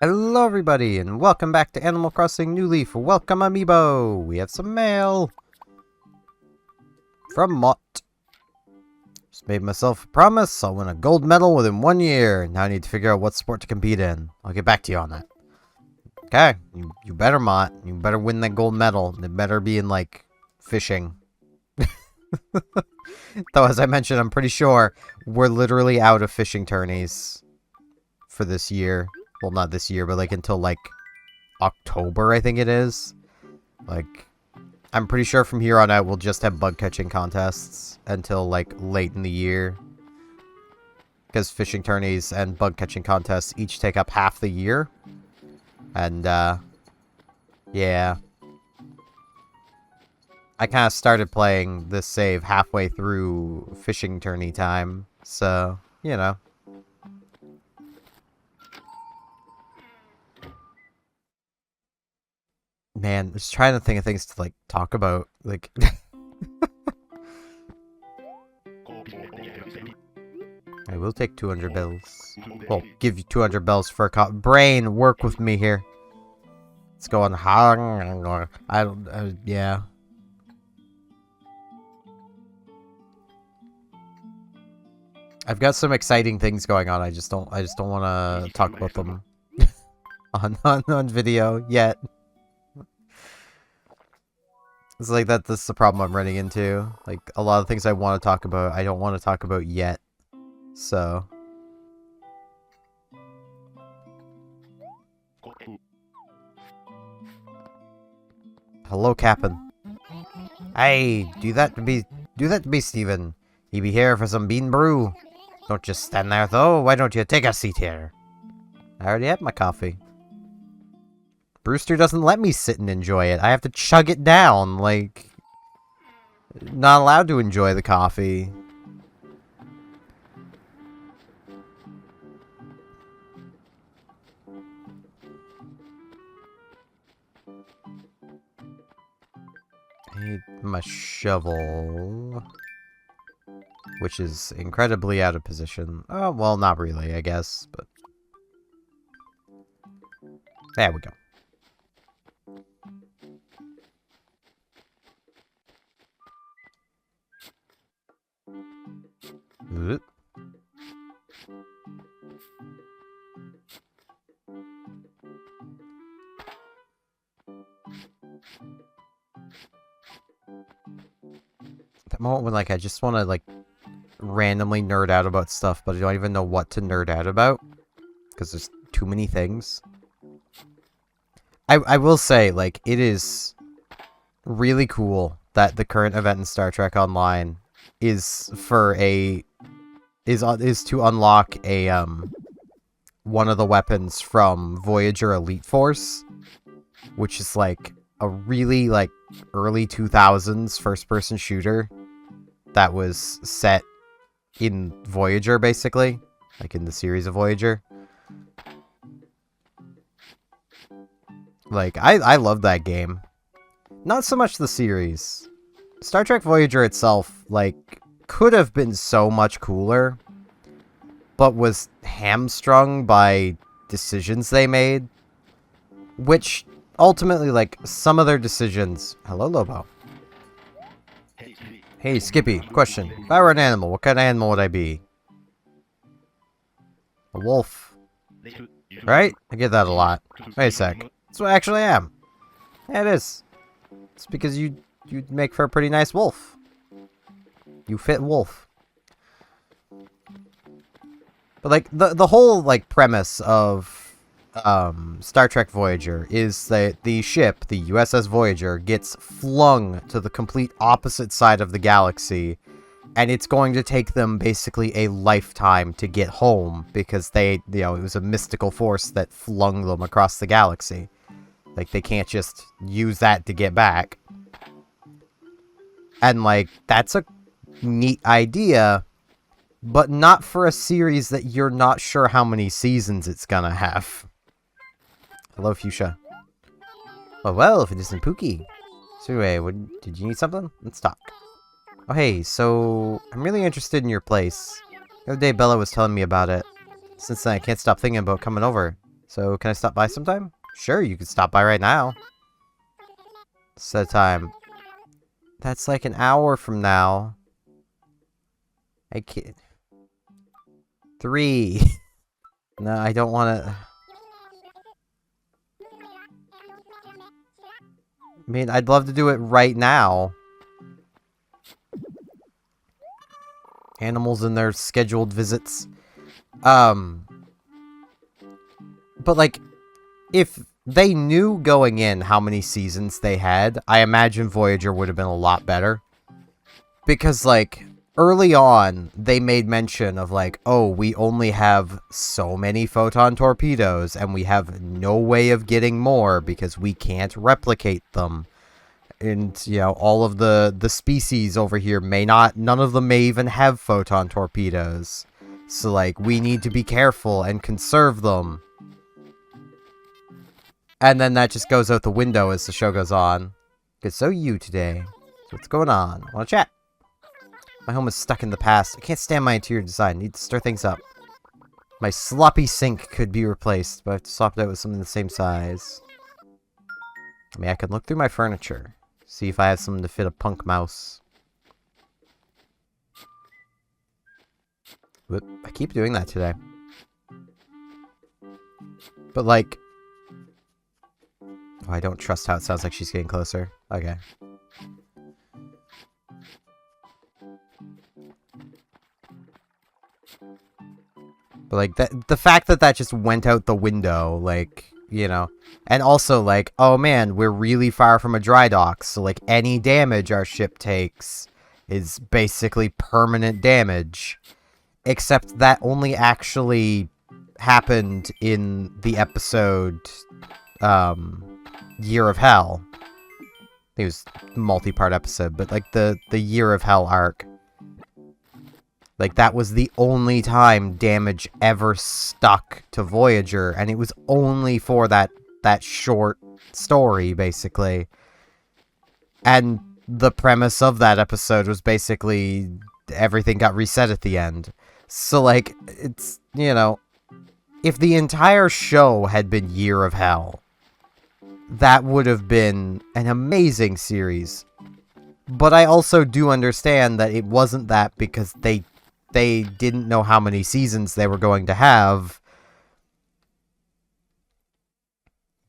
Hello everybody, and welcome back to Animal Crossing New Leaf. Welcome, Amiibo! We have some mail! From Mott. Just made myself a promise, I'll win a gold medal within 1 year. Now I need to figure out what sport to compete in. I'll get back to you on that. Okay, you better, Mott. You better win that gold medal. It better be in, like, fishing. Though, as I mentioned, I'm pretty sure we're literally out of fishing tourneys for this year. Well, not this year, but like until like October, I think it is. Like, I'm pretty sure from here on out we'll just have bug catching contests until like late in the year. Because fishing tourneys and bug catching contests each take up half the year. And, yeah. I kind of started playing this save halfway through fishing tourney time. So, you know. Man, just trying to think of things to, like, talk about, like... I will take 200 bells. Well, give you 200 bells for a brain, work with me here. Let's go on. I don't, yeah. I've got some exciting things going on, I just don't want to talk about them on video yet. It's like that's the problem I'm running into. Like, a lot of things I want to talk about, I don't want to talk about yet. So. Hello, Captain. Hey, do that to me, Steven. You be here for some bean brew. Don't just stand there, though. Why don't you take a seat here? I already had my coffee. Brewster doesn't let me sit and enjoy it. I have to chug it down, like... Not allowed to enjoy the coffee. I need my shovel. Which is incredibly out of position. Oh, well, not really, I guess, but... There we go. That moment when, like, I just want to, like, randomly nerd out about stuff, but I don't even know what to nerd out about. Because there's too many things. I will say, like, it is really cool that the current event in Star Trek Online is for a... is to unlock a, one of the weapons from Voyager Elite Force, which is, like, a really, like, early 2000s first-person shooter that was set in Voyager, basically. Like, in the series of Voyager. Like, I love that game. Not so much the series. Star Trek Voyager itself, like, could have been so much cooler, but was hamstrung by decisions they made, which ultimately, like, some of their decisions... Hello, Lobo. Hey, Skippy, question. If I were an animal, what kind of animal would I be? A wolf. Right? I get that a lot. Wait a sec. That's what I actually am. Yeah, it is. It's because you'd make for a pretty nice wolf. You fit wolf. But, like, the whole, like, premise of Star Trek Voyager is that the ship, the USS Voyager, gets flung to the complete opposite side of the galaxy, and it's going to take them basically a lifetime to get home, because they, you know, it was a mystical force that flung them across the galaxy. Like, they can't just use that to get back. And, like, that's a neat idea, but not for a series that you're not sure how many seasons it's gonna have. Hello, Fuchsia. Well, if it isn't Pookie. So anyway, did you need something? Let's talk. Oh, hey, so I'm really interested in your place. The other day, Bella was telling me about it. Since then, I can't stop thinking about coming over. So, can I stop by sometime? Sure, you can stop by right now. Set time. That's like an hour from now. I can't. 3. No, I don't want to. I mean, I'd love to do it right now. Animals and their scheduled visits. But like, if they knew going in how many seasons they had, I imagine Voyager would have been a lot better. Because, like, early on, they made mention of, like, oh, we only have so many photon torpedoes, and we have no way of getting more because we can't replicate them. And, you know, all of the species over here none of them may even have photon torpedoes. So, like, we need to be careful and conserve them. And then that just goes out the window as the show goes on. Good, so you today. So what's going on? Wanna chat? My home is stuck in the past. I can't stand my interior design. Need to stir things up. My sloppy sink could be replaced, but I have to swap it out with something the same size. I mean, I could look through my furniture. See if I have something to fit a punk mouse. Whoop, I keep doing that today. But like... Oh, I don't trust how it sounds like she's getting closer. Okay. But like, the fact that that just went out the window, like, you know. And also, like, oh man, we're really far from a dry dock, so like, any damage our ship takes is basically permanent damage. Except that only actually happened in the episode, Year of Hell. It was a multi-part episode, but like the Year of Hell arc. Like, that was the only time damage ever stuck to Voyager, and it was only for that short story, basically. And the premise of that episode was basically everything got reset at the end. So, like, it's, you know, if the entire show had been Year of Hell, that would have been an amazing series. But I also do understand that it wasn't that because they didn't know how many seasons they were going to have.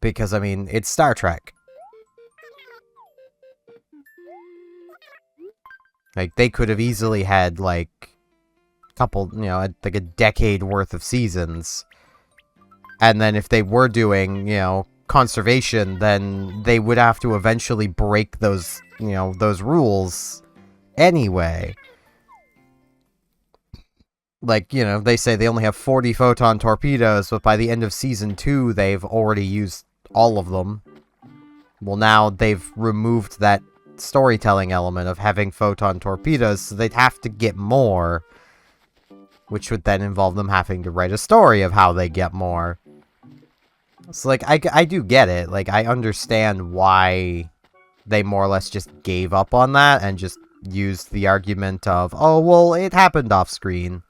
Because, I mean, it's Star Trek. Like, they could have easily had, like, a couple, you know, like a decade worth of seasons. And then if they were doing, you know, conservation, then they would have to eventually break those, you know, those rules anyway. Like, you know, they say they only have 40 photon torpedoes, but by the end of Season 2, they've already used all of them. Well, now they've removed that storytelling element of having photon torpedoes, so they'd have to get more. Which would then involve them having to write a story of how they get more. So, like, I do get it. Like, I understand why they more or less just gave up on that and just used the argument of, oh, well, it happened off-screen.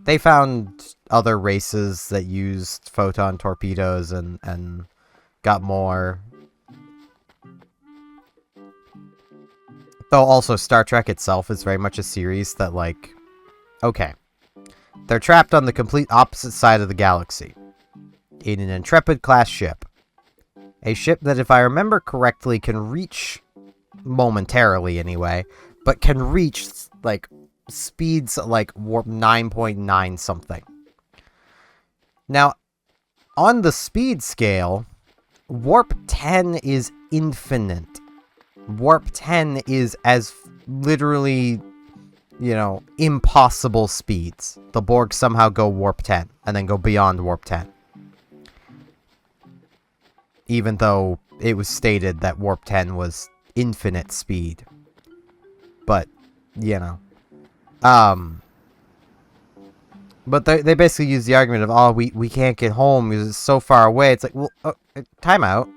They found other races that used photon torpedoes and got more. Though also Star Trek itself is very much a series that, like, okay. They're trapped on the complete opposite side of the galaxy. In an Intrepid-class ship. A ship that, if I remember correctly, can reach, momentarily anyway, but can reach, like, speeds like warp 9.9 something. Now, on the speed scale, warp 10 is infinite. Warp 10 is as literally, you know, impossible speeds. The Borg somehow go warp 10 and then go beyond warp 10. Even though it was stated that warp 10 was infinite speed. But, you know. But they basically use the argument of, oh, we can't get home because it's so far away. It's like, well, time out.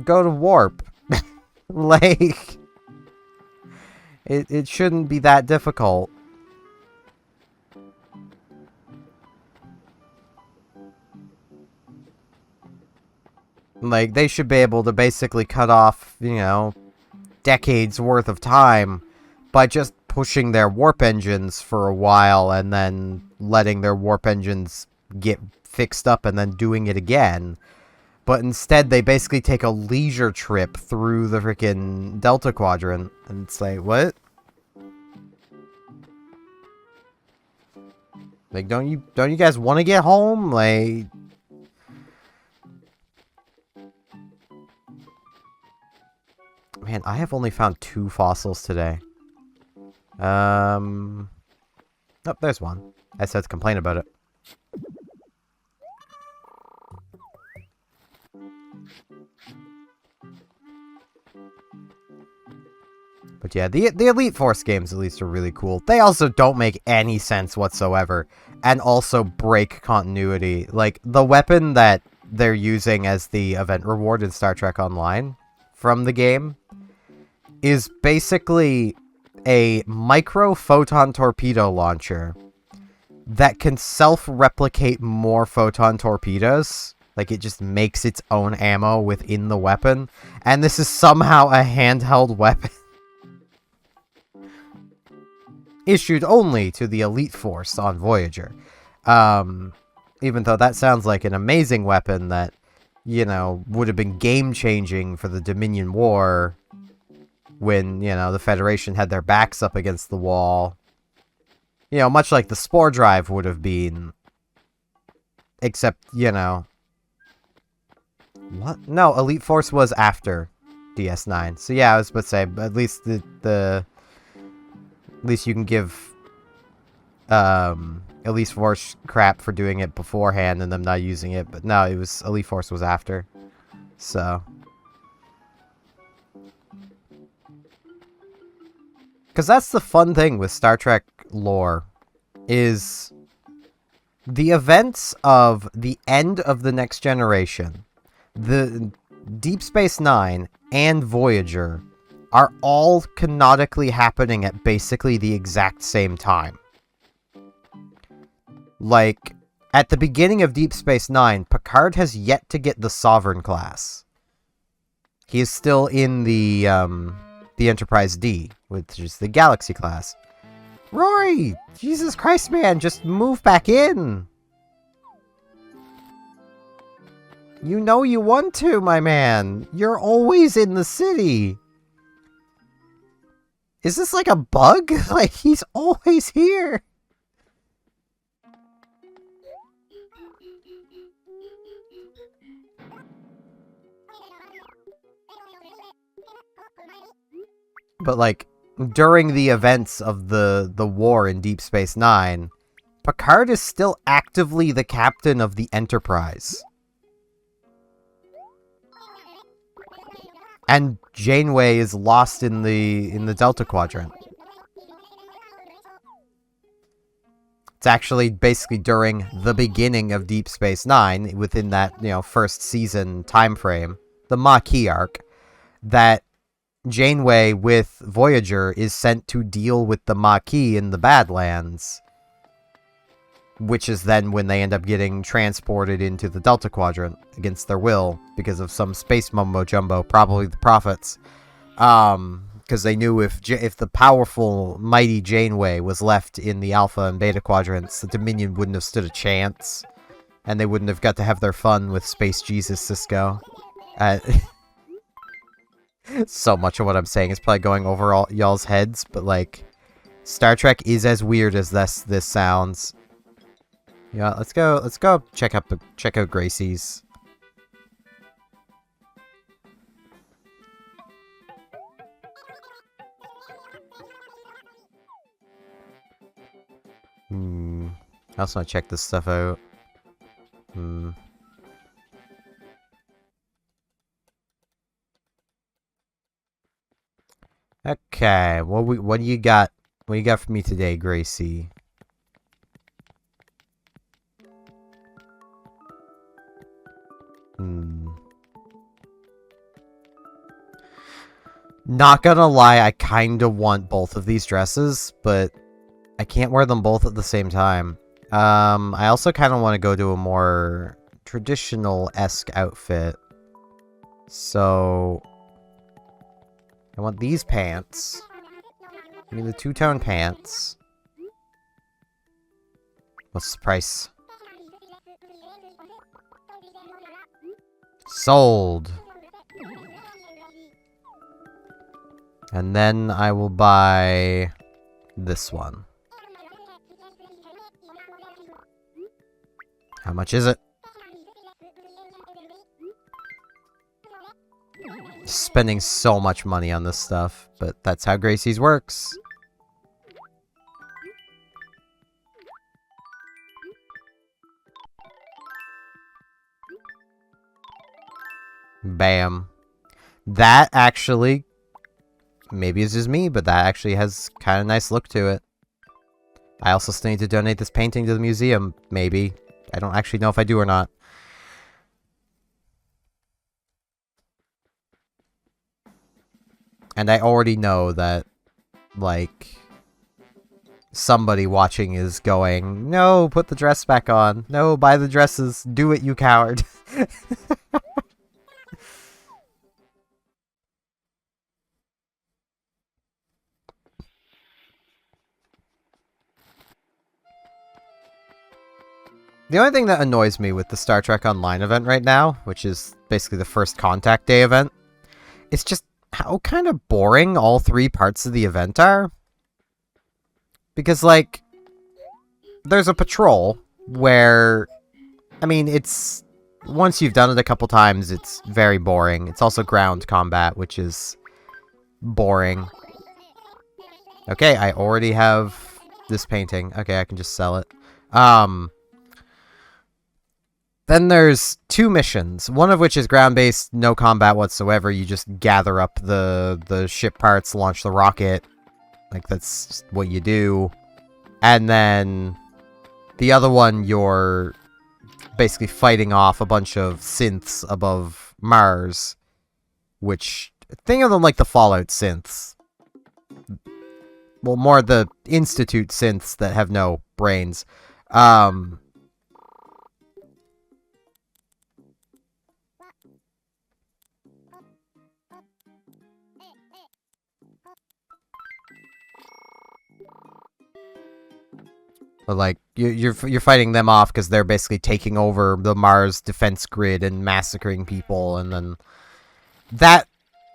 Go to warp. Like, it shouldn't be that difficult. Like, they should be able to basically cut off, you know, decades worth of time by just pushing their warp engines for a while and then letting their warp engines get fixed up and then doing it again. But instead, they basically take a leisure trip through the freaking Delta Quadrant. And it's like, what? Like, don't you guys want to get home? Like... Man, I have only found 2 fossils today. Oh, there's one. I said to complain about it. But yeah, the Elite Force games at least are really cool. They also don't make any sense whatsoever. And also break continuity. Like, the weapon that they're using as the event reward in Star Trek Online from the game is basically a micro-photon torpedo launcher that can self-replicate more photon torpedoes. Like, it just makes its own ammo within the weapon. And this is somehow a handheld weapon. Issued only to the Elite Force on Voyager. Even though that sounds like an amazing weapon that, you know, would have been game-changing for the Dominion War when, you know, the Federation had their backs up against the wall. You know, much like the Spore Drive would have been. Except, you know... What? No, Elite Force was after DS9. So yeah, I was about to say, at least at least you can give Elite Force crap for doing it beforehand and them not using it. But no, Elite Force was after. So... Because that's the fun thing with Star Trek lore, is the events of the end of the Next Generation, the Deep Space Nine, and Voyager are all canonically happening at basically the exact same time. Like, at the beginning of Deep Space Nine, Picard has yet to get the Sovereign class. He is still in the Enterprise D, which is the Galaxy class. Rory! Jesus Christ, man, just move back in! You know you want to, my man! You're always in the city! Is this like a bug? Like, he's always here! But, like, during the events of the war in Deep Space Nine, Picard is still actively the captain of the Enterprise. And Janeway is lost in the Delta Quadrant. It's actually basically during the beginning of Deep Space Nine, within that, you know, first season time frame, the Maquis arc, that Janeway with Voyager is sent to deal with the Maquis in the Badlands, which is then when they end up getting transported into the Delta Quadrant against their will because of some space mumbo-jumbo, probably the Prophets. Because they knew if the powerful, mighty Janeway was left in the Alpha and Beta Quadrants, the Dominion wouldn't have stood a chance, and they wouldn't have got to have their fun with Space Jesus Sisko. So much of what I'm saying is probably going over all y'all's heads, but, like, Star Trek is as weird as this sounds. Yeah, let's go check out Gracie's. I also want to check this stuff out. Okay, what do you got? What do you got for me today, Gracie? Not gonna lie, I kinda want both of these dresses, but I can't wear them both at the same time. I also kinda want to go to a more traditional-esque outfit. So... I want these pants. Give me the two-tone pants. What's the price? Sold. And then I will buy this one. How much is it? Spending so much money on this stuff, but that's how Gracie's works. Bam. That actually, maybe it's just me, but that actually has kind of nice look to it. I also still need to donate this painting to the museum, maybe. I don't actually know if I do or not. And I already know that, like, somebody watching is going, no, put the dress back on. No, buy the dresses. Do it, you coward. The only thing that annoys me with the Star Trek Online event right now, which is basically the first Contact Day event, is just how kind of boring all three parts of the event are. Because, like, there's a patrol where, I mean, it's, once you've done it a couple times, it's very boring. It's also ground combat, which is boring. Okay, I already have this painting. Okay, I can just sell it. Then there's two missions, one of which is ground-based, no combat whatsoever. You just gather up the ship parts, launch the rocket. Like, that's just what you do. And then the other one, you're basically fighting off a bunch of synths above Mars. Which, think of them like the Fallout synths. Well, more the Institute synths that have no brains. But, like, you're fighting them off because they're basically taking over the Mars defense grid and massacring people, and then that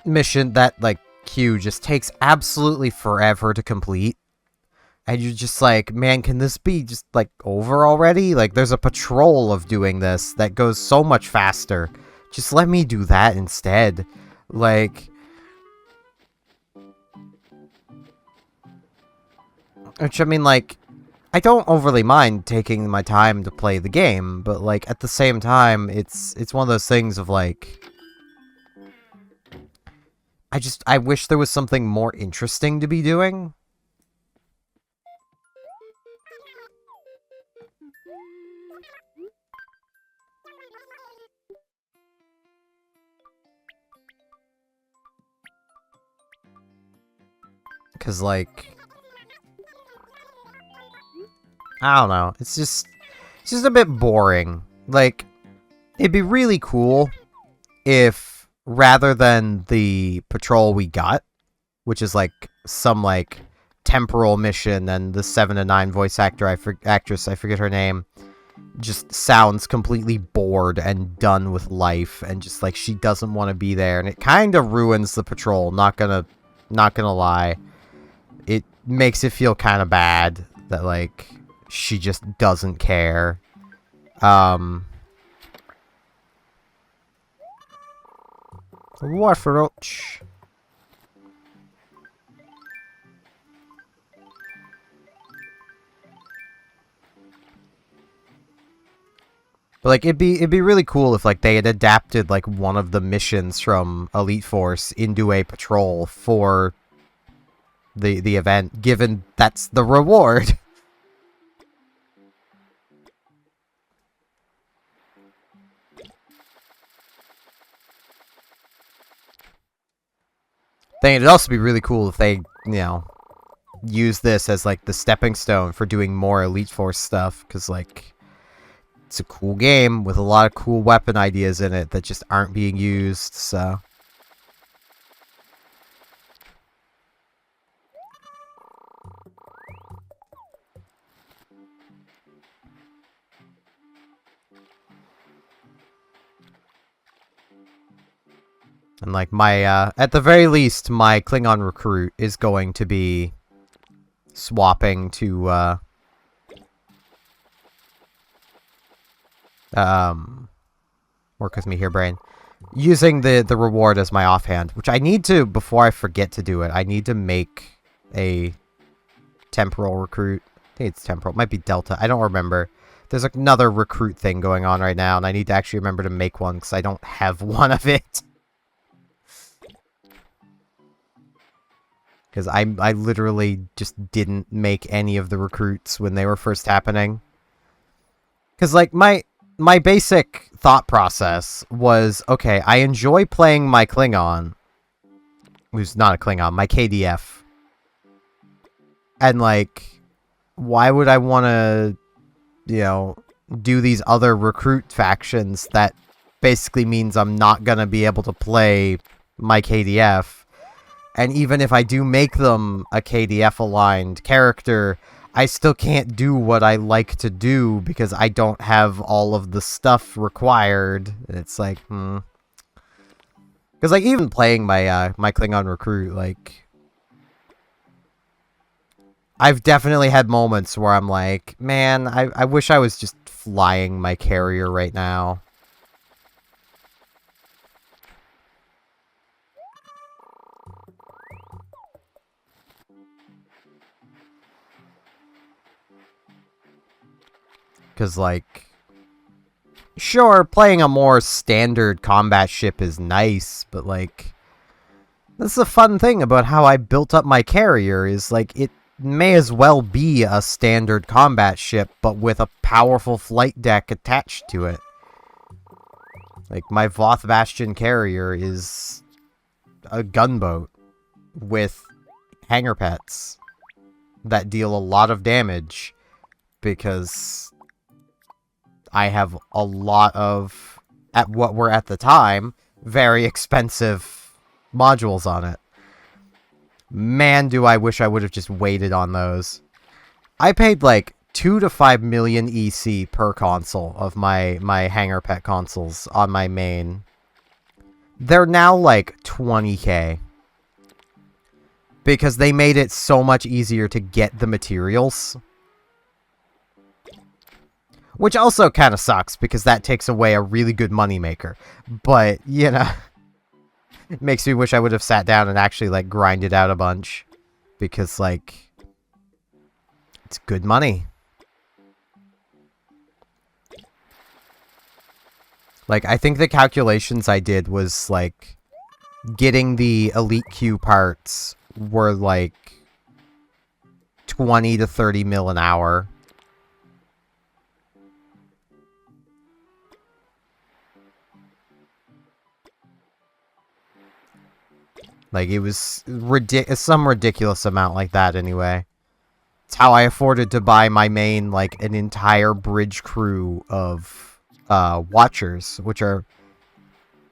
mission, that, like, queue just takes absolutely forever to complete. And you're just like, man, can this be just, like, over already? Like, there's a patrol of doing this that goes so much faster. Just let me do that instead. Like... Which, I mean, like... I don't overly mind taking my time to play the game, but, like, at the same time, it's one of those things of, like... I wish there was something more interesting to be doing. Because, like... I don't know. It's just a bit boring. Like, it'd be really cool if, rather than the patrol we got, which is, like, some, like, temporal mission, and the 7 to 9 voice actress, I forget her name, just sounds completely bored and done with life, and just, like, she doesn't want to be there, and it kind of ruins the patrol, not gonna lie. It makes it feel kind of bad that, like... she just doesn't care. Warfaroch. But, like, it'd be really cool if, like, they had adapted, like, one of the missions from Elite Force into a patrol for the event, given that's the reward. think it'd also be really cool if they, use this as, like, the stepping stone for doing more Elite Force stuff, because, like, it's a cool game with a lot of cool weapon ideas in it that just aren't being used, so... And, like, at the very least, my Klingon recruit is going to be swapping to, work with me here, brain. Using the reward as my offhand, which I need to, before I forget to do it, I need to make a temporal recruit. I think it's temporal. It might be Delta. I don't remember. There's another recruit thing going on right now, and I need to actually remember to make one, because I don't have one of it. Because I literally just didn't make any of the recruits when they were first happening. Because, like, my basic thought process was, okay, I enjoy playing my Klingon, who's not a Klingon, my KDF. And, like, why would I want to, do these other recruit factions that basically means I'm not going to be able to play my KDF? And even if I do make them a KDF-aligned character, I still can't do what I like to do because I don't have all of the stuff required. It's like, Because, like, even playing my my Klingon recruit, like... I've definitely had moments where I'm like, man, I wish I was just flying my carrier right now. Because, like, sure, playing a more standard combat ship is nice, but, like, this is a fun thing about how I built up my carrier, is, like, it may as well be a standard combat ship, but with a powerful flight deck attached to it. Like, my Voth Bastion carrier is a gunboat with hangar pets that deal a lot of damage, because I have a lot of, at what were at the time, very expensive modules on it. Man, do I wish I would have just waited on those. I paid like 2 to 5 million EC per console of my hangar pet consoles on my main. They're now like 20k. Because they made it so much easier to get the materials. Which also kind of sucks, because that takes away a really good moneymaker. But, it makes me wish I would have sat down and actually, like, grinded out a bunch. Because, like, it's good money. Like, I think the calculations I did was, like, getting the Elite Q parts were, like, 20 to 30 mil an hour. Like, it was some ridiculous amount like that, anyway. It's how I afforded to buy my main, like, an entire bridge crew of, Watchers, which are,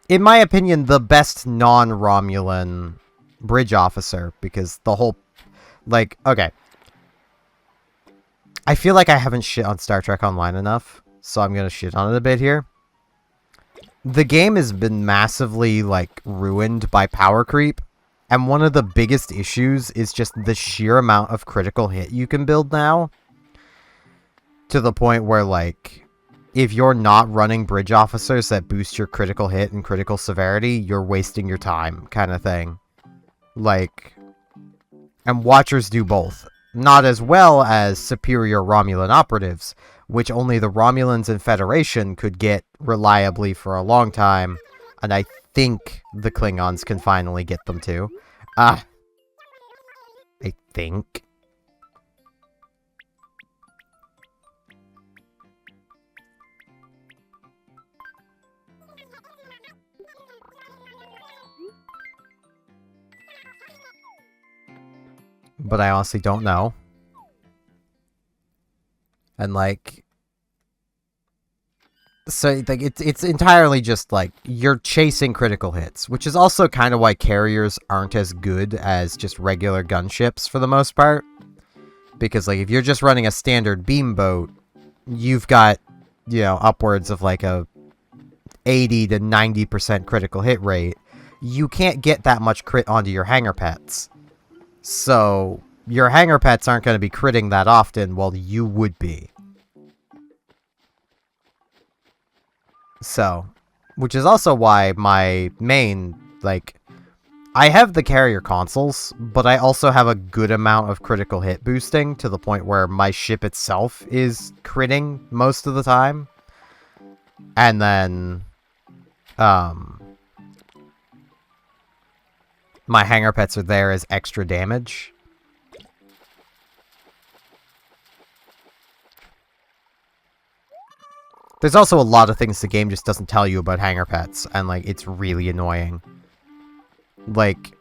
in my opinion, the best non-Romulan bridge officer, because the whole, like, okay. I feel like I haven't shit on Star Trek Online enough, so I'm gonna shit on it a bit here. The game has been massively, like, ruined by power creep. And one of the biggest issues is just the sheer amount of critical hit you can build now. To the point where, like, if you're not running bridge officers that boost your critical hit and critical severity, you're wasting your time, kind of thing. Like, and Watchers do both. Not as well as superior Romulan operatives, which only the Romulans and Federation could get reliably for a long time, and I think the Klingons can finally get them too. I think. but I honestly don't know. And like, so like it's entirely just like you're chasing critical hits, which is also kind of why carriers aren't as good as just regular gunships for the most part. Because like if you're just running a standard beam boat, you've got, you know, upwards of like a 80 to 90% critical hit rate. You can't get that much crit onto your hanger pets. So your hanger pets aren't going to be critting that often, while you would be. So, which is also why my main, like, I have the carrier consoles, but I also have a good amount of critical hit boosting to the point where my ship itself is critting most of the time. And then, my hanger pets are there as extra damage. There's also a lot of things the game just doesn't tell you about hanger pets, and like, it's really annoying. Like,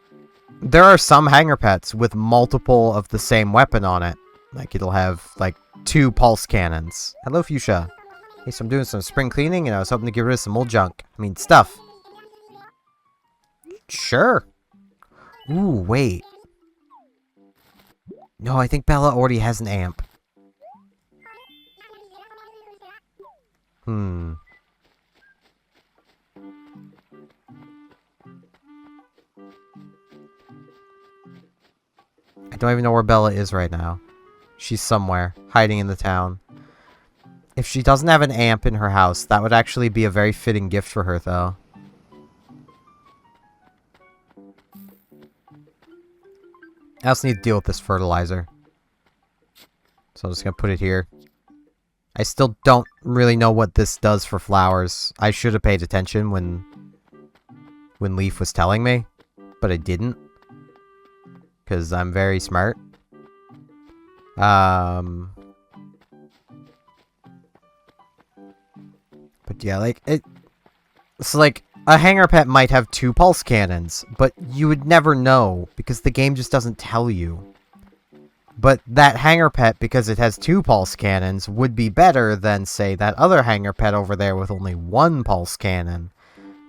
there are some hanger pets with multiple of the same weapon on it. Like, it'll have, like, 2 pulse cannons. Hello, Fuchsia. Hey, so I'm doing some spring cleaning, and I was hoping to get rid of some old junk. I mean, stuff. Sure. Ooh, wait. No, I think Bella already has an amp. I don't even know where Bella is right now. She's somewhere, hiding in the town. If she doesn't have an amp in her house, that would actually be a very fitting gift for her, though. I also need to deal with this fertilizer. So I'm just gonna put it here. I still don't really know what this does for flowers. I should have paid attention when Leaf was telling me, but I didn't. Because I'm very smart. But yeah, like, it's like, a hanger pet might have 2 pulse cannons, but you would never know, because the game just doesn't tell you. But that hanger pet, because it has 2 pulse cannons, would be better than, say, that other hanger pet over there with only 1 pulse cannon.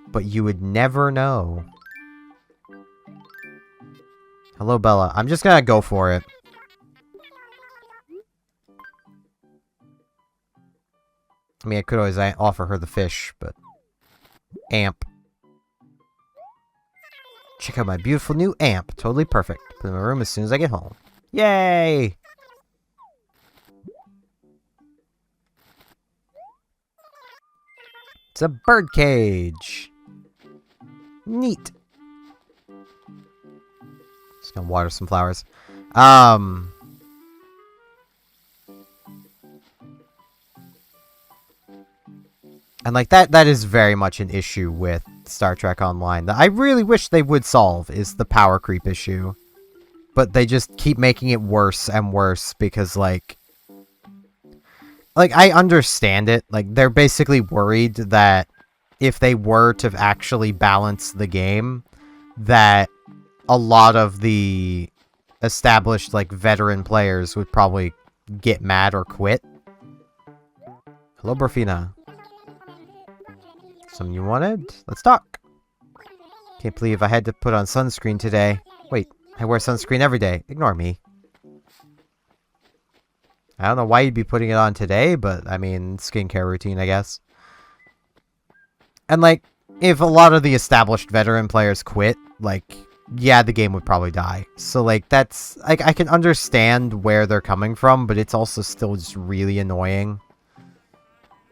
But you would never know. Hello, Bella. I'm just gonna go for it. I mean, I could always offer her the fish, but... Amp. Check out my beautiful new amp. Totally perfect. Put it in my room as soon as I get home. Yay! It's a bird cage. Neat. Just gonna water some flowers. And like that is very much an issue with Star Trek Online that I really wish they would solve, is the power creep issue. But they just keep making it worse and worse because like I understand it. Like, they're basically worried that if they were to actually balance the game, that a lot of the established, like, veteran players would probably get mad or quit. Hello, Burfina. Something you wanted? Let's talk. Can't believe I had to put on sunscreen today. Wait, I wear sunscreen every day. Ignore me. I don't know why you'd be putting it on today, but, I mean, skincare routine, I guess. And, like, if a lot of the established veteran players quit, like, yeah, the game would probably die. So, like, that's... Like, I can understand where they're coming from, but it's also still just really annoying.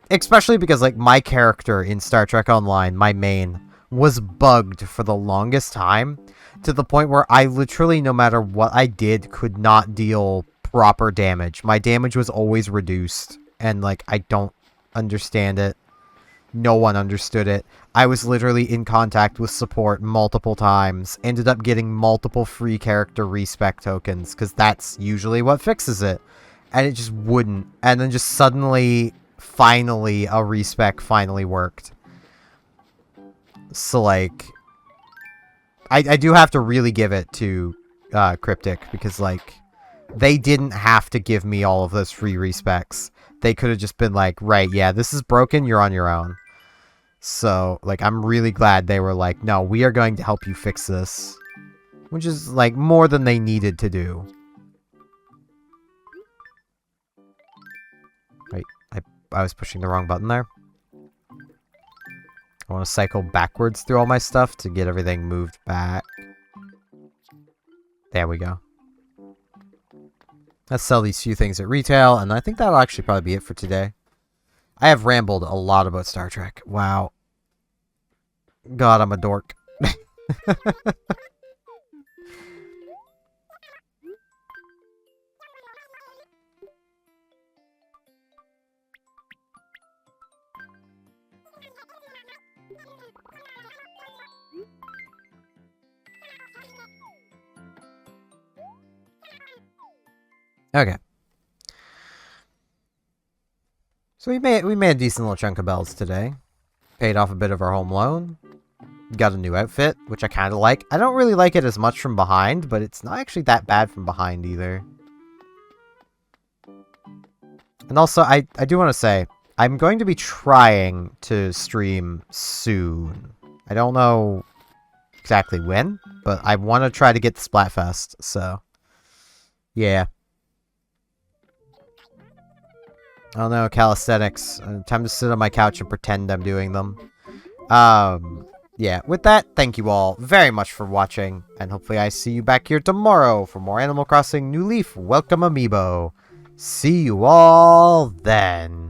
Especially because, like, my character in Star Trek Online, my main, was bugged for the longest time, to the point where I literally, no matter what I did, could not deal proper damage. My damage was always reduced, and, like, I don't understand it. No one understood it. I was literally in contact with support multiple times, ended up getting multiple free character respec tokens, because that's usually what fixes it. And it just wouldn't. And then just suddenly, finally, a respec finally worked. So, like, I do have to really give it to cryptic, because, like, they didn't have to give me all of those free respecs. They could have just been like, right, yeah, this is broken, you're on your own. So, like, I'm really glad they were like, no, we are going to help you fix this. Which is, like, more than they needed to do. Wait, I was pushing the wrong button there. I want to cycle backwards through all my stuff to get everything moved back. There we go. Let's sell these few things at retail, and I think that'll actually probably be it for today. I have rambled a lot about Star Trek. Wow. God, I'm a dork. Okay. So we made a decent little chunk of bells today. Paid off a bit of our home loan. Got a new outfit, which I kind of like. I don't really like it as much from behind, but it's not actually that bad from behind either. And also, I do want to say, I'm going to be trying to stream soon. I don't know exactly when, but I want to try to get the Splatfest, so yeah. I don't know, calisthenics. Time to sit on my couch and pretend I'm doing them. Yeah, with that, thank you all very much for watching, and hopefully I see you back here tomorrow for more Animal Crossing New Leaf Welcome Amiibo. See you all then.